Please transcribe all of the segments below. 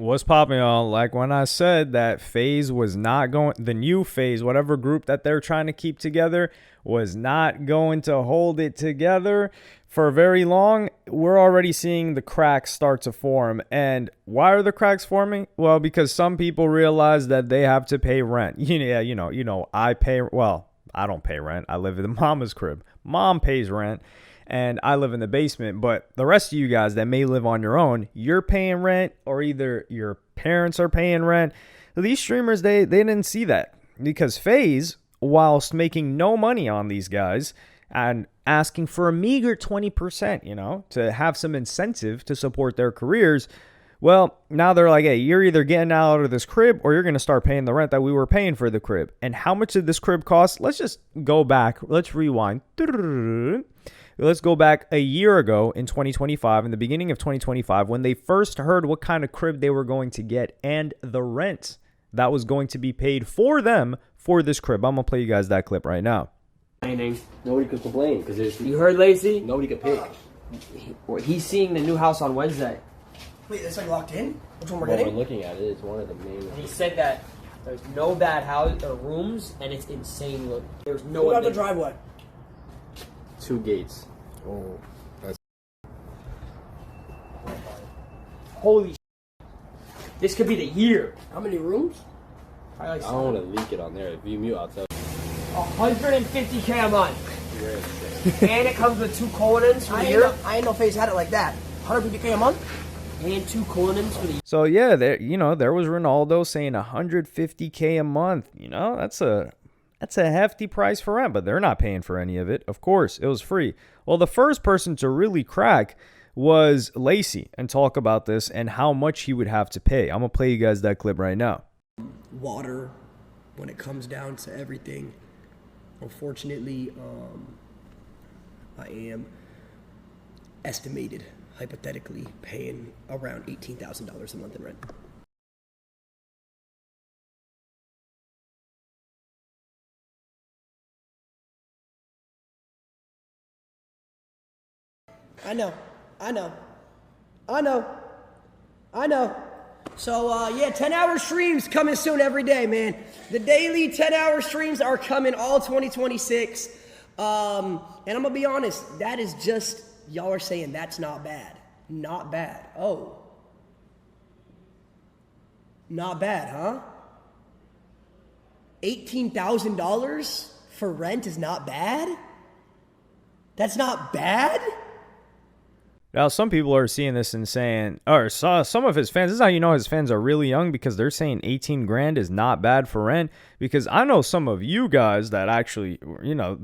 What's popping, y'all? Like when I said that FaZe was not going, the new FaZe, whatever group that they're trying to keep together, was not going to hold it together for very long. We're already seeing the cracks start to form. And why are the cracks forming? Well, because some people realize that they have to pay rent. I pay, well, I don't pay rent. I live in mama's crib. Mom pays rent. And I live in the basement, but the rest of you guys that may live on your own, you're paying rent, or either your parents are paying rent. These streamers, they didn't see that, because FaZe, whilst making no money on these guys and asking for a meager 20%, to have some incentive to support their careers, well, now they're like, hey, you're either getting out of this crib or you're going to start paying the rent that we were paying for the crib. And how much did this crib cost? Let's just go back. Let's rewind. Let's go back a year ago in 2025, in the beginning of 2025, when they first heard what kind of crib they were going to get and the rent that was going to be paid for them for this crib. I'm going to play you guys that clip right now. Nobody could complain because you heard Lacy? Nobody could pick. He's seeing the new house on Wednesday. Wait, it's like locked in? Which one we're What getting? we're looking at is one of the main. And he said that there's no bad house or rooms, and it's insane look. There's no What one about the there. driveway? 2 gates. Oh, that's Holy this could be the year. How many rooms? Probably like I don't want to leak it on there. If you mute, I'll tell you. 150K a month. And it comes with 2 colonins for the I year. ain't know FaZe had it like that. 150K a month? And 2 colonins for the year. So yeah, there was Ronaldo saying 150K a month. That's a hefty price for rent, but they're not paying for any of it. Of course, it was free. Well, the first person to really crack was Lacy and talk about this and how much he would have to pay. I'm going to play you guys that clip right now. Water, when it comes down to everything. Unfortunately, I am estimated, hypothetically, paying around $18,000 a month in rent. I know. So, yeah, 10-hour streams coming soon every day, man. The daily 10-hour streams are coming all 2026. And I'm going to be honest, that is just, y'all are saying that's not bad. Not bad. Oh. Not bad, huh? $18,000 for rent is not bad? That's not bad? Now, some people are seeing this and saying, or some of his fans, this is how you know his fans are really young, because they're saying 18 grand is not bad for rent. Because I know some of you guys that actually,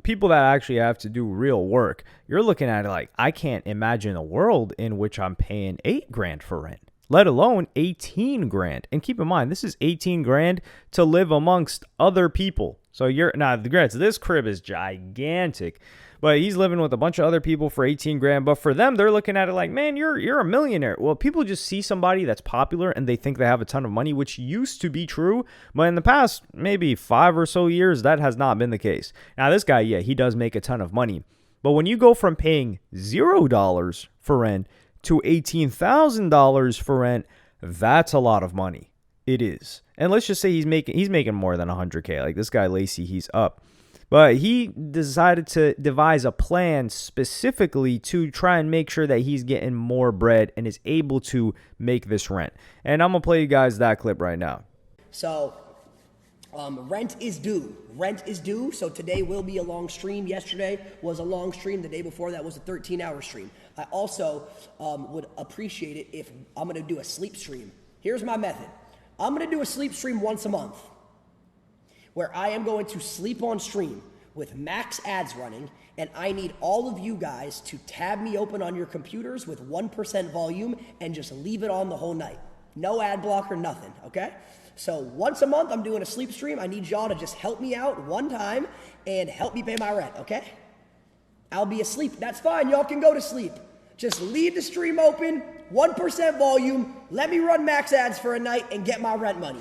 people that actually have to do real work. You're looking at it like, I can't imagine a world in which I'm paying 8 grand for rent, let alone 18 grand. And keep in mind, this is 18 grand to live amongst other people. So this crib is gigantic. But he's living with a bunch of other people for 18 grand. But for them, they're looking at it like, man, you're a millionaire. Well, people just see somebody that's popular and they think they have a ton of money, which used to be true. But in the past, maybe 5 or so years, that has not been the case. Now, this guy, yeah, he does make a ton of money. But when you go from paying $0 for rent to $18,000 for rent, that's a lot of money. It is. And let's just say he's making more than 100K. Like this guy, Lacy, he's up. But he decided to devise a plan specifically to try and make sure that he's getting more bread and is able to make this rent. And I'm going to play you guys that clip right now. So, rent is due. Rent is due. So today will be a long stream. Yesterday was a long stream. The day before that was a 13-hour stream. I also would appreciate it if I'm going to do a sleep stream. Here's my method. I'm going to do a sleep stream once a month, where I am going to sleep on stream with max ads running, and I need all of you guys to tab me open on your computers with 1% volume and just leave it on the whole night. No ad blocker, nothing, okay? So once a month, I'm doing a sleep stream. I need y'all to just help me out one time and help me pay my rent, okay? I'll be asleep. That's fine. Y'all can go to sleep. Just leave the stream open, 1% volume, let me run max ads for a night and get my rent money.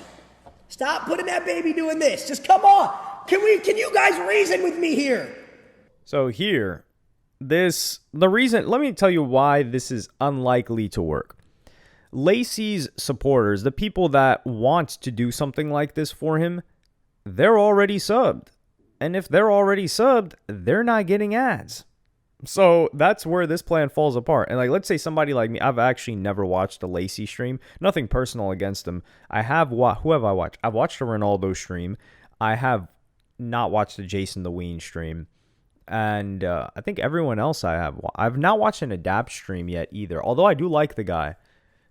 Stop putting that baby doing this. Just come on. Can you guys reason with me here? So here, let me tell you why this is unlikely to work. Lacy's supporters, the people that want to do something like this for him, they're already subbed. And if they're already subbed, they're not getting ads. So that's where this plan falls apart. And like, let's say somebody like me, I've actually never watched a Lacy stream. Nothing personal against him. I have who have I watched? I've watched a Ronaldo stream. I have not watched a Jason the Ween stream. And I think everyone else I've not watched an Adapt stream yet either. Although I do like the guy.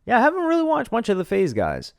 Yeah, I haven't really watched much of the FaZe guys.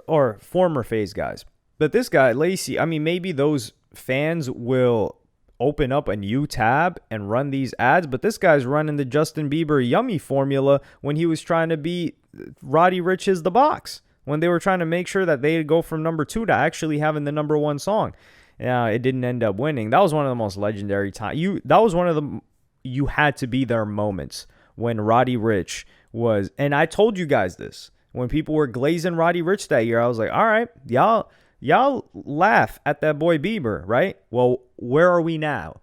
Or former FaZe guys. But this guy, Lacy, I mean, maybe those fans will open up a new tab and run these ads, but this guy's running the Justin Bieber yummy formula when he was trying to be Roddy Ricch's The Box, when they were trying to make sure that they'd go from number 2 to actually having the number 1 song. Yeah, it didn't end up winning. That was one of the most legendary times. You had to be there moments when Roddy Ricch was, and I told you guys this, when people were glazing Roddy Ricch that year, I was like, all right, y'all laugh at that boy Bieber, right? Well, where are we now?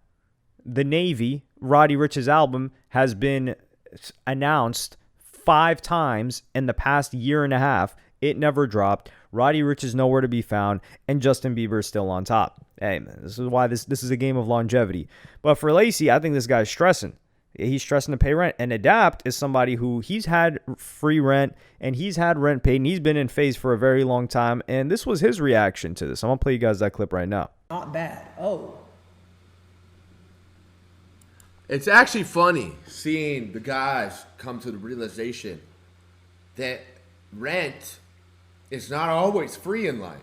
The Navy, Roddy Ricch's album, has been announced 5 times in the past year and a half. It never dropped. Roddy Ricch is nowhere to be found, and Justin Bieber is still on top. Hey, man, this is why this is a game of longevity. But for Lacy, I think this guy's stressing. He's stressing to pay rent. And Adapt is somebody who he's had free rent and he's had rent paid and he's been in FaZe for a very long time. And this was his reaction to this. I'm going to play you guys that clip right now. Not bad. Oh. It's actually funny seeing the guys come to the realization that rent is not always free in life.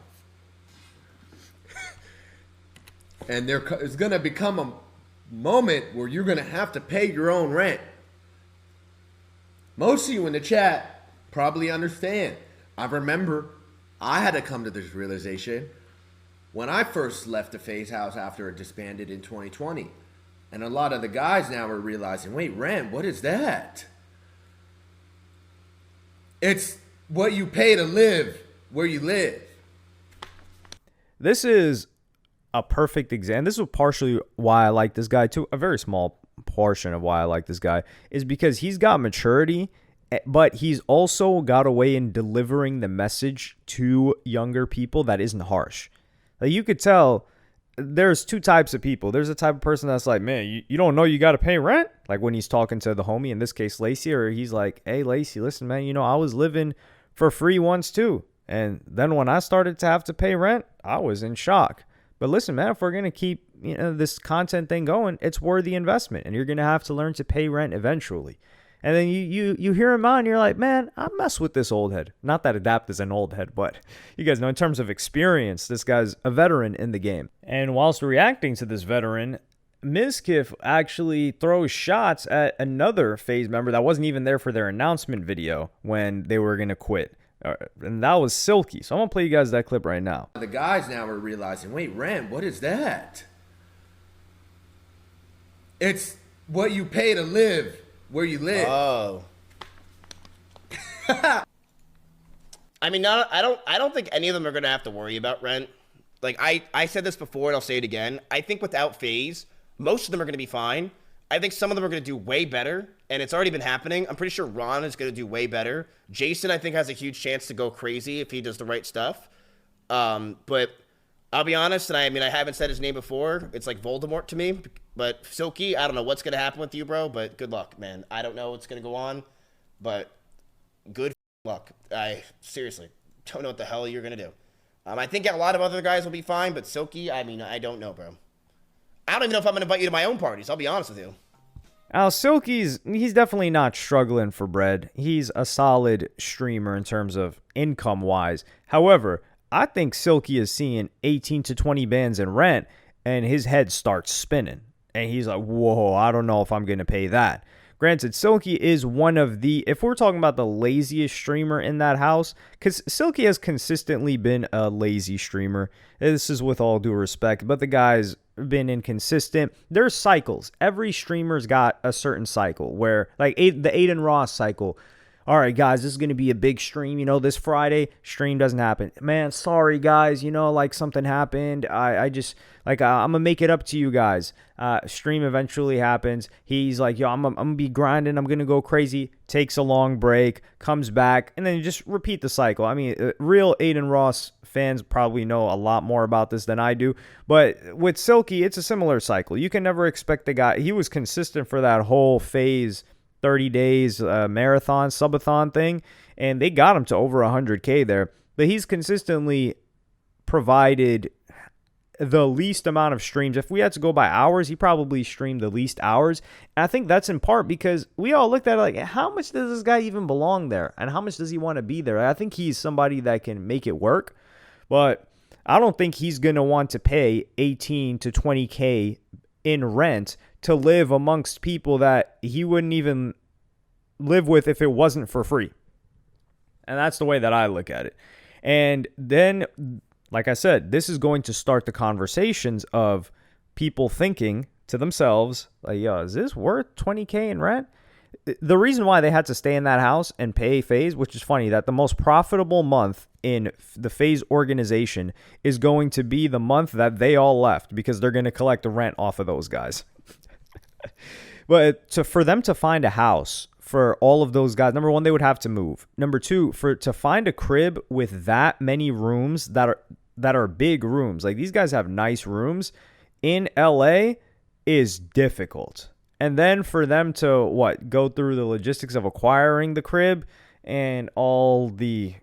And it's going to become a moment where you're going to have to pay your own rent. Most of you in the chat probably understand. I remember I had to come to this realization when I first left the FaZe house after it disbanded in 2020. And a lot of the guys now are realizing, wait, rent, what is that? It's what you pay to live where you live. This is a perfect example. This is partially why I like this guy too. A very small portion of why I like this guy is because he's got maturity, but he's also got a way in delivering the message to younger people that isn't harsh. Like, you could tell there's 2 types of people. There's a type of person that's like, man, you don't know you got to pay rent? Like when he's talking to the homie, in this case, Lacy, or he's like, hey, Lacy, listen, man, I was living for free once too. And then when I started to have to pay rent, I was in shock. But listen, man, if we're going to keep this content thing going, it's worthy investment. And you're going to have to learn to pay rent eventually. And then you hear him on, and you're like, man, I mess with this old head. Not that Adapt is an old head, but you guys know in terms of experience, this guy's a veteran in the game. And whilst reacting to this veteran, Mizkif actually throws shots at another FaZe member that wasn't even there for their announcement video when they were going to quit. And that was Silky. So I'm going to play you guys that clip right now. The guys now are realizing, wait, rent, what is that? It's what you pay to live where you live. Oh. I mean, I don't think any of them are going to have to worry about rent. Like, I said this before, and I'll say it again. I think without FaZe, most of them are going to be fine. I think some of them are going to do way better, and it's already been happening. I'm pretty sure Ron is going to do way better. Jason, I think, has a huge chance to go crazy if he does the right stuff. But I'll be honest, and I mean, I haven't said his name before. It's like Voldemort to me. But Silky, I don't know what's going to happen with you, bro, but good luck, man. I don't know what's going to go on, but good luck. I seriously don't know what the hell you're going to do. I think a lot of other guys will be fine, but Silky, I mean, I don't know, bro. I don't even know if I'm going to invite you to my own parties. I'll be honest with you. Now, he's definitely not struggling for bread. He's a solid streamer in terms of income-wise. However, I think Silky is seeing 18 to 20 bands in rent, and his head starts spinning. And he's like, whoa, I don't know if I'm going to pay that. Granted, Silky is one of the, if we're talking about the laziest streamer in that house, because Silky has consistently been a lazy streamer. This is with all due respect, but the guy's been inconsistent. There's cycles. Every streamer's got a certain cycle where, like the Aiden Ross cycle, all right, guys, this is going to be a big stream. This Friday, stream doesn't happen. Man, sorry, guys. Like something happened. I just, I'm going to make it up to you guys. Stream eventually happens. He's like, yo, I'm going to be grinding. I'm going to go crazy. Takes a long break, comes back, and then you just repeat the cycle. I mean, real Aiden Ross fans probably know a lot more about this than I do. But with Silky, it's a similar cycle. You can never expect the guy. He was consistent for that whole FaZe 30 days marathon, subathon thing, and they got him to over 100K there. But he's consistently provided the least amount of streams. If we had to go by hours, he probably streamed the least hours. And I think that's in part because we all looked at it like, how much does this guy even belong there? And how much does he want to be there? I think he's somebody that can make it work, but I don't think he's going to want to pay 18 to 20K in rent to live amongst people that he wouldn't even live with if it wasn't for free. And that's the way that I look at it. And then, like I said, this is going to start the conversations of people thinking to themselves, like, yo, is this worth 20K in rent? The reason why they had to stay in that house and pay FaZe, which is funny, that the most profitable month in the FaZe organization is going to be the month that they all left because they're going to collect the rent off of those guys. But for them to find a house for all of those guys, number one, they would have to move. Number two, to find a crib with that many rooms that are big rooms, like these guys have nice rooms in LA, is difficult. And then for them to go through the logistics of acquiring the crib and all the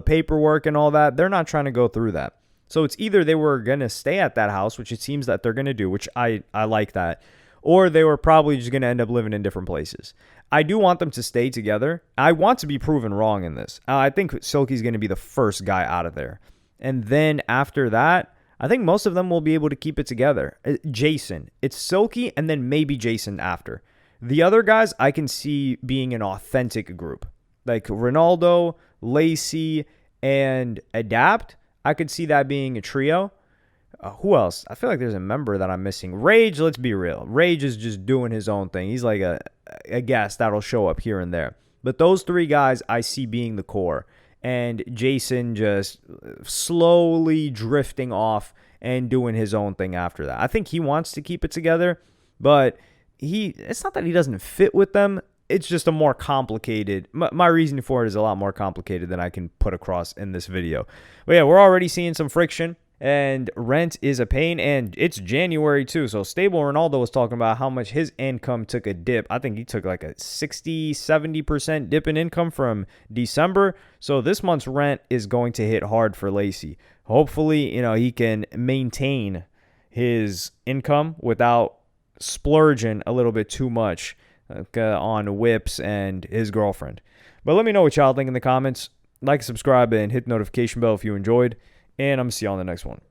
paperwork and all that, they're not trying to go through that. So it's either they were going to stay at that house, which it seems that they're going to do, which I like that, or they were probably just going to end up living in different places. I do want them to stay together. I want to be proven wrong in this. I think Silky's going to be the first guy out of there. And then after that, I think most of them will be able to keep it together. Jason. It's Silky and then maybe Jason after. The other guys I can see being an authentic group. Like Ronaldo, Lacy, and Adapt. I could see that being a trio. Who else? I feel like there's a member that I'm missing. Rage, let's be real. Rage is just doing his own thing. He's like a guest that'll show up here and there. But those three guys I see being the core. And Jason just slowly drifting off and doing his own thing after that. I think he wants to keep it together, but it's not that he doesn't fit with them. It's just a more complicated, my reasoning for it is a lot more complicated than I can put across in this video. But yeah, we're already seeing some friction. And rent is a pain, and it's January too. So Stable Ronaldo was talking about how much his income took a dip. I think he took like a 60-70% dip in income from December. So this month's rent is going to hit hard for Lacy. Hopefully, he can maintain his income without splurging a little bit too much on whips and his girlfriend. But let me know what y'all think in the comments. Like, subscribe, and hit the notification bell if you enjoyed. And I'm going to see you on the next one.